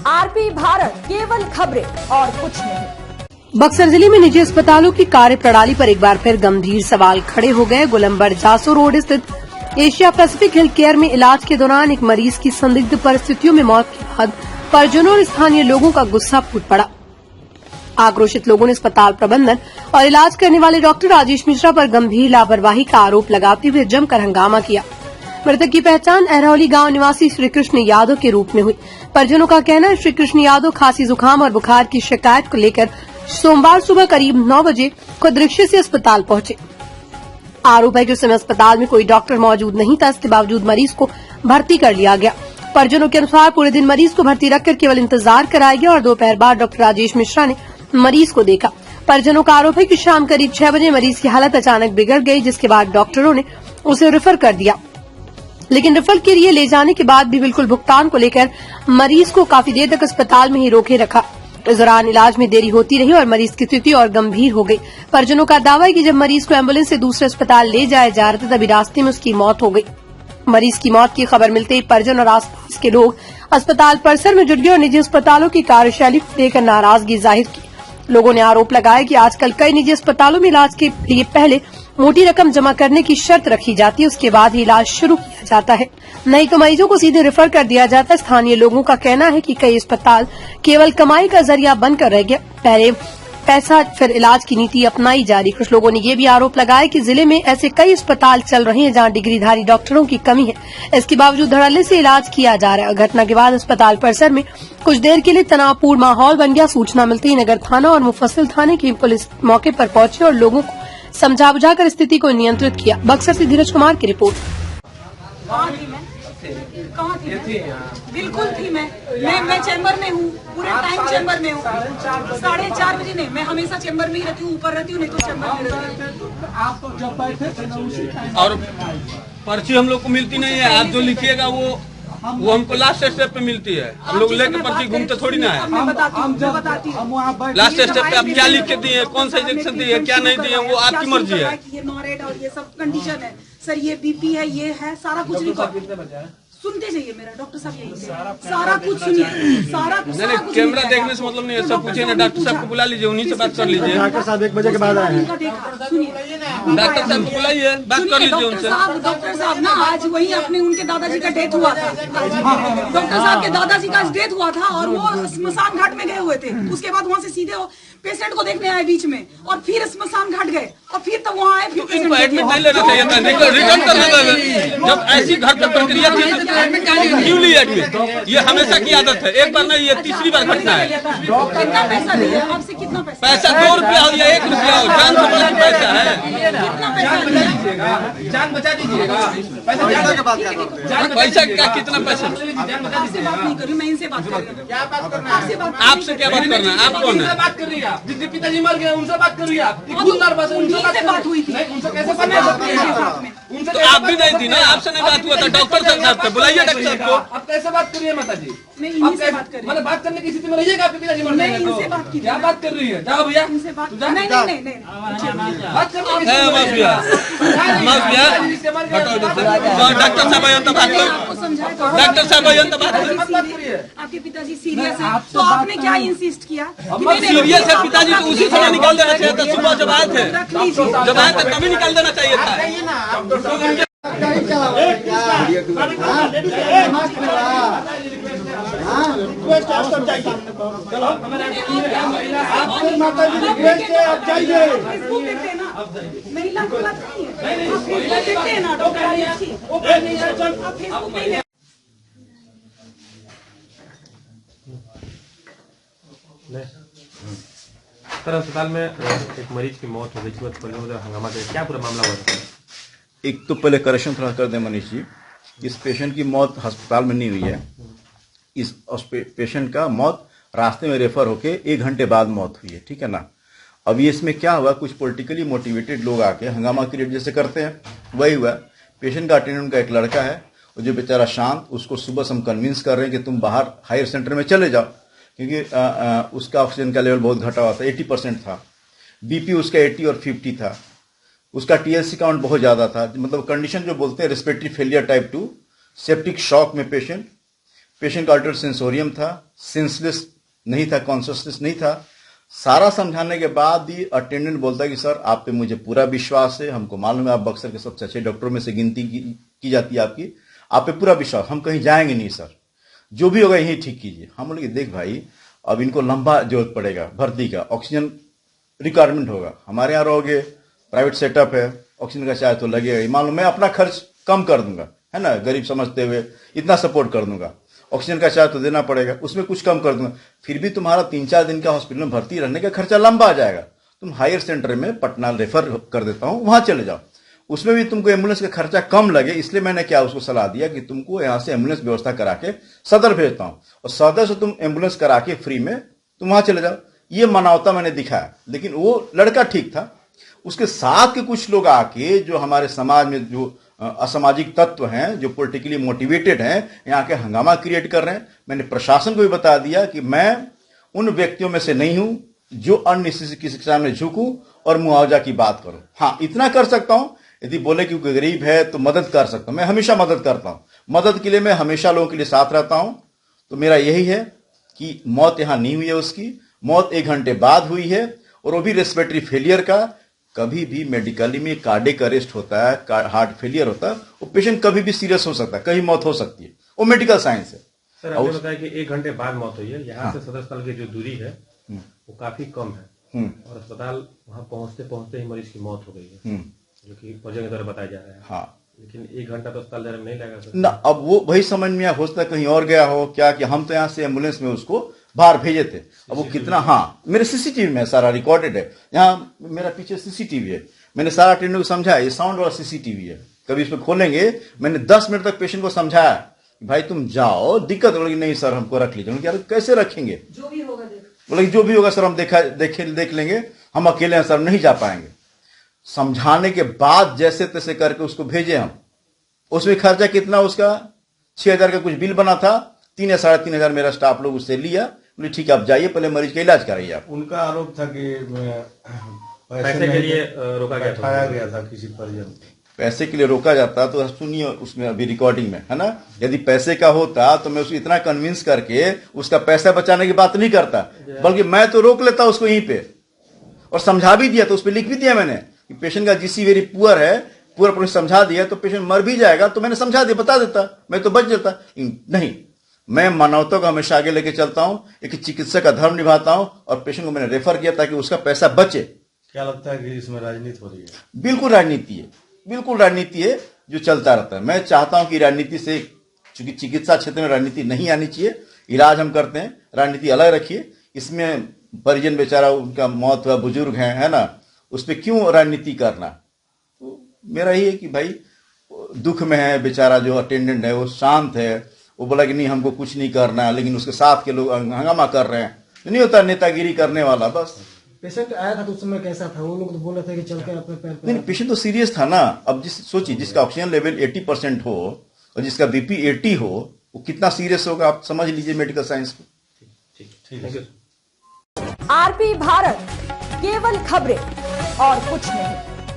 RP Bharat, केवल खबरें और कुछ नहीं। बक्सर जिले में निजी अस्पतालों की कार्य प्रणाली पर एक बार फिर गंभीर सवाल खड़े हो गए। गोलंबर जासो रोड स्थित एशिया पैसिफिक हेल्थ केयर में इलाज के दौरान एक मरीज की संदिग्ध परिस्थितियों में मौत के बाद परिजनों और स्थानीय लोगों का गुस्सा फूट पड़ा। आक्रोशित लोगों ने अस्पताल प्रबंधन और इलाज करने वाले डॉक्टर राजेश मिश्रा पर गंभीर लापरवाही का आरोप लगाते हुए जमकर हंगामा किया। मृतक की पहचान अहरौली गांव निवासी श्रीकृष्ण यादव के रूप में हुई। परिजनों का कहना है श्रीकृष्ण यादव खांसी जुकाम और बुखार की शिकायत को लेकर सोमवार सुबह करीब 9 बजे खुद रिक्शे से अस्पताल पहुंचे। आरोप है कि उस समय अस्पताल में कोई डॉक्टर मौजूद नहीं था, इसके बावजूद मरीज को भर्ती कर लिया गया। परिजनों के अनुसार पूरे दिन मरीज को भर्ती रखकर केवल इंतजार कराया गया और दोपहर बाद डॉक्टर राजेश मिश्रा ने मरीज को देखा। परिजनों का आरोप है कि शाम करीब 6 बजे मरीज की हालत अचानक बिगड़ गई, जिसके बाद डॉक्टरों ने उसे रेफर कर दिया। लेकिन रेफर के लिए ले जाने के बाद भी बिल्कुल भुगतान को लेकर मरीज को काफी देर तक अस्पताल में ही रोके रखा। इस दौरान इलाज में देरी होती रही और मरीज की स्थिति और गंभीर हो गई। परिजनों का दावा है कि जब मरीज को एम्बुलेंस से दूसरे अस्पताल ले जाया जा रहा था तभी रास्ते में उसकी मौत हो गई। मरीज की मौत की खबर मिलते ही परिजन और आसपास के लोग अस्पताल परिसर में जुट गए और निजी अस्पतालों की कार्यशैली को लेकर नाराजगी जाहिर की। लोगों ने आरोप लगाया कि आजकल कई निजी अस्पतालों में इलाज के लिए पहले मोटी रकम जमा करने की शर्त रखी जाती है, उसके बाद ही इलाज शुरू किया जाता है, नहीं तो मरीजों को सीधे रेफर कर दिया जाता है। स्थानीय लोगों का कहना है कि कई अस्पताल केवल कमाई का जरिया बनकर रह गया, पहले पैसा फिर इलाज की नीति अपनाई जा रही। कुछ लोगों ने ये भी आरोप लगाया कि जिले में ऐसे कई अस्पताल चल रहे हैं जहां डिग्रीधारी डॉक्टरों की कमी है, इसके बावजूद धड़ल्ले से इलाज किया जा रहा है। घटना के बाद अस्पताल परिसर में कुछ देर के लिए तनावपूर्ण माहौल बन गया। सूचना मिलते ही नगर थाना और मुफस्सिल थाने की पुलिस मौके पर पहुंची और लोगों को समझा बुझाकर स्थिति को नियंत्रित किया। बक्सर से धीरज कुमार की रिपोर्ट। कहाँ थी? बिल्कुल थी मैं चैम्बर में हूँ, पूरे टाइम चैम्बर में हूँ। 4:30 बजे नहीं, मैं हमेशा चैम्बर में ही रहती हूँ, ऊपर रहती हूँ, नहीं तो चैम्बर में रहती हूँ। आप तो जब बैठे थे ना उसी टाइम। और पर्ची हम लोग को मिलती नहीं है, आप जो लिखिएगा वो हमको लास्ट स्टेप पे मिलती है। हम लोग लेके पर्ची घूमते थोड़ी ना है। मैं बताती हूँ लास्ट स्टेप पे आप क्या लिख के दिए, कौन सा इंजेक्शन दिए, क्या नहीं दिए, वो आपकी मर्जी है। ये नॉरेट और ये सब कंडीशन है सर, ये बीपी है, ये है, सारा कुछ सुनते जाइए। मेरा डॉक्टर साहब यही सारा कुछ सुनिए, सारा कुछ। नहीं, कैमरा देखने से मतलब नहीं है, सब पूछिए ना, डॉक्टर साहब को बुला लीजिए, उन्हीं से बात कर लीजिए। डॉक्टर साहब 1 बजे के बाद आए हैं। डॉक्टर साहब को बुलाइए, बात कर लीजिए उनसे। डॉक्टर साहब ना आज वही अपने उनके दादाजी का डेथ हुआ था। डॉक्टर साहब के दादाजी का डेथ हुआ था और वो स्मशान घाट में गए हुए थे। उसके बाद वहाँ से सीधे वो पेशेंट को देखने आए बीच में और फिर स्मशान घाट गए और फिर तब वहाँ आए। इनको एडमिट नहीं लेना चाहिए था, रिटर्न करना था। जब ऐसी घर पर प्रक्रिया थी क्यों ली एडमिट? ये हमेशा की आदत है, एक बार नहीं, ये तीसरी बार घटना है। कितना पैसा लिए आपसे? कितना पैसा? पैसा 2 रुपया हो या 1 रुपया हो, जान से बड़ा पैसा है। कितना पैसा? जान बचा दीजिएगा। पैसा का कितना पैसा? आपसे बात नहीं करी, मैं इनसे बात कर रही हूँ। क्या बात करना? आपसे क्या बात करना है? आप कौन है? बात कर रही है, जिनके पिताजी मर गए उनसे बात कर रही है। उनसे बात हुई थी, उनसे कैसे बात कर सकती है? तो आप भी नहीं थी ना, आपसे नहीं बात हुआ था। डॉक्टर साहब से बुलाइए, डॉक्टर साहब को। आप कैसे बात कर रही है माता जी? मैं इनसे बात कर रही हूँ। मतलब बात करने की स्थिति में रहिएगा, आपके पिताजी मर गए तो क्या बात कर रही है? जाओ भैया, इनसे बात नहीं बात करने की डॉक्टर साहब आए तो बात करो, डॉक्टर साहब आए तो बात करो। आपके पिताजी सीरियस है तो आपने क्या इंसिस्ट किया? सीरियस है पिताजी तो उसी समय निकाल देना चाहिए था। सुबह जब आए थे तभी निकाल देना चाहिए था। महिला को बात नहीं है ना डॉक्टर। सर अस्पताल में एक मरीज की मौत हो गई थी, हंगामा क्या पूरा मामला हुआ था? एक तो पहले करेक्शन थोड़ा कर दें मनीष जी, इस पेशेंट की मौत अस्पताल में नहीं हुई है। इस पेशेंट का मौत रास्ते में रेफर होके 1 घंटे बाद मौत हुई है, ठीक है ना। अब ये इसमें क्या हुआ, कुछ पॉलिटिकली मोटिवेटेड लोग आके हंगामा क्रिएट जैसे करते हैं, वही हुआ। पेशेंट का अटेंडेंट का एक लड़का है, जो बेचारा शांत, उसको सुबह से हम कन्विंस कर रहे हैं कि तुम बाहर हायर सेंटर में चले जाओ, क्योंकि उसका ऑक्सीजन का लेवल बहुत घटा हुआ था, 80% था। बीपी उसका 80 और 50 था। उसका टीएलसी काउंट बहुत ज्यादा था, मतलब कंडीशन जो बोलते हैं respiratory failure type 2, septic shock में पेशेंट का अल्टर्ड सेंसोरियम था, सेंसलेस नहीं था, कॉन्शियसनेस नहीं था। सारा समझाने के बाद भी अटेंडेंट बोलता है कि सर आप पे मुझे पूरा विश्वास है, हमको मालूम है आप बक्सर के सबसे अच्छे डॉक्टरों में से गिनती की जाती है आपकी, आप पे पूरा विश्वास, हम कहीं जाएंगे नहीं सर, जो भी होगा यही ठीक कीजिए। हम बोले कि देख भाई अब इनको लंबा जरूरत पड़ेगा भर्ती का, ऑक्सीजन रिक्वायरमेंट होगा, हमारे यहाँ रहोगे, प्राइवेट सेटअप है, ऑक्सीजन का चार्ज तो लगेगा, मान लो मैं अपना खर्च कम कर दूंगा, है ना, गरीब समझते हुए इतना सपोर्ट कर दूंगा, ऑक्सीजन का चार्ज तो देना पड़ेगा, उसमें कुछ कम कर दूंगा, फिर भी तुम्हारा 3-4 दिन का हॉस्पिटल में भर्ती रहने का खर्चा लंबा आ जाएगा, तुम हायर सेंटर में पटना रेफर कर देता हूं, वहां चले जाओ, उसमें भी तुमको एम्बुलेंस का खर्चा कम लगे, इसलिए मैंने क्या उसको सलाह दिया कि तुमको यहां से एम्बुलेंस व्यवस्था करा के सदर भेजता हूं, और सदर से तुम एम्बुलेंस करा के फ्री में तुम वहां चले जाओ। ये मानवता मैंने दिखाया, लेकिन वो लड़का ठीक था, उसके साथ के कुछ लोग आके जो हमारे समाज में जो असामाजिक तत्व हैं, जो पॉलिटिकली मोटिवेटेड हैं, यहाँ के हंगामा क्रिएट कर रहे हैं। मैंने प्रशासन को भी बता दिया कि मैं उन व्यक्तियों में से नहीं हूं जो अन्य किसी के सामने झुकूं और मुआवजा की बात करूं। हाँ, इतना कर सकता हूं, यदि बोले कि कोई गरीब है तो मदद कर सकता हूं, मैं हमेशा मदद करता हूं, मदद के लिए मैं हमेशा लोगों के लिए साथ रहता हूं। तो मेरा यही है कि मौत यहां नहीं हुई है, उसकी मौत 1 घंटे बाद हुई है, और वो भी रेस्पिरेटरी फेलियर का। कभी भी मेडिकली में कार्डियक अरेस्ट होता है, हार्ट फेलियर होता है, वो पेशेंट कभी भी सीरियस हो सकता है, कहीं मौत हो सकती है, वो मेडिकल साइंस है। सर आपने बताया कि 1 घंटे बाद मौत हुई है, यहाँ से सदर अस्पताल की जो दूरी है वो काफी कम है, और अस्पताल वहां पहुंचते पहुंचते ही मरीज की मौत हो गई है, जो कि फौजियों के द्वारा बताया जा रहा है। हाँ, लेकिन 1 घंटा तो अस्पताल जाने में नहीं लगा सर ना। अब वो वही समझ में हो सकता है कहीं और गया हो क्या, कि हम तो यहाँ से एम्बुलेंस में उसको बाहर भेजे थे। अब वो कितना, हाँ मेरे सीसीटीवी में सारा रिकॉर्डेड है, यहाँ मेरा पीछे सीसीटीवी है, मैंने सारा अटेंडेंट को समझाया, ये साउंड वाला सीसीटीवी है, कभी इसमें खोलेंगे। मैंने 10 मिनट तक पेशेंट को समझाया भाई तुम जाओ, दिक्कत बोले नहीं सर हमको रख लीजिए। यार कैसे रखेंगे, जो भी होगा बोले जो भी होगा सर हम देख लेंगे, हम अकेले हैं सर, नहीं जा पाएंगे। समझाने के बाद जैसे तैसे करके उसको भेजे हम। उसमें खर्चा कितना, उसका 6,000 का कुछ बिल बना था, 3 या 3,500 मेरा स्टाफ लोग उससे लिया, बोले ठीक है आप जाइए, पहले मरीज का इलाज कराइए आप। उनका आरोप था कि पैसे के लिए रोका गया था किसी परिजन, पैसे के लिए रोका जाता तो सुनिए उसमें अभी रिकॉर्डिंग में है ना, यदि पैसे का होता तो मैं उसको इतना कन्विंस करके उसका पैसा बचाने की बात नहीं करता, बल्कि मैं तो रोक लेता उसको यहीं पे, और समझा भी दिया, तो उस पर लिख भी दिया मैंने कि पेशेंट का जीसी वेरी पुअर है, पूरा समझा दिया, तो पेशेंट मर भी जाएगा तो मैंने समझा दिया, बता देता, मैं तो बच जाता। नहीं, मैं मानवता को हमेशा आगे लेके चलता हूं, एक चिकित्सक का धर्म निभाता हूं, और पेशेंट को मैंने रेफर किया ताकि उसका पैसा बचे। क्या लगता है कि इसमें राजनीति हो रही है? बिल्कुल राजनीति है, बिल्कुल राजनीति है जो चलता रहता है। मैं चाहता हूं कि राजनीति से, चूंकि चिकित्सा क्षेत्र में राजनीति नहीं आनी चाहिए, इलाज हम करते हैं, राजनीति अलग रखिए। इसमें परिजन बेचारा उनका मौत हुआ, बुजुर्ग है ना, उस पर क्यों राजनीति करना। तो मेरा ये है कि भाई दुख में है बेचारा, जो अटेंडेंट है वो शांत है, वो बोला कि नहीं हमको कुछ नहीं करना है, लेकिन उसके साथ के लोग हंगामा कर रहे हैं, नहीं होता नेतागिरी करने वाला। बस पेशेंट आया था तो उस समय कैसा था, वो लोग तो बोल रहे थे कि चल के अपने पैर पे। नहीं, पेशेंट तो सीरियस था ना। अब सोचिए जिसका ऑक्सीजन लेवल 80% हो और जिसका बीपी 80 हो, वो कितना सीरियस होगा, आप समझ लीजिए मेडिकल साइंस को। ठीक है। आरपी भारत, केवल खबरें और कुछ नहीं।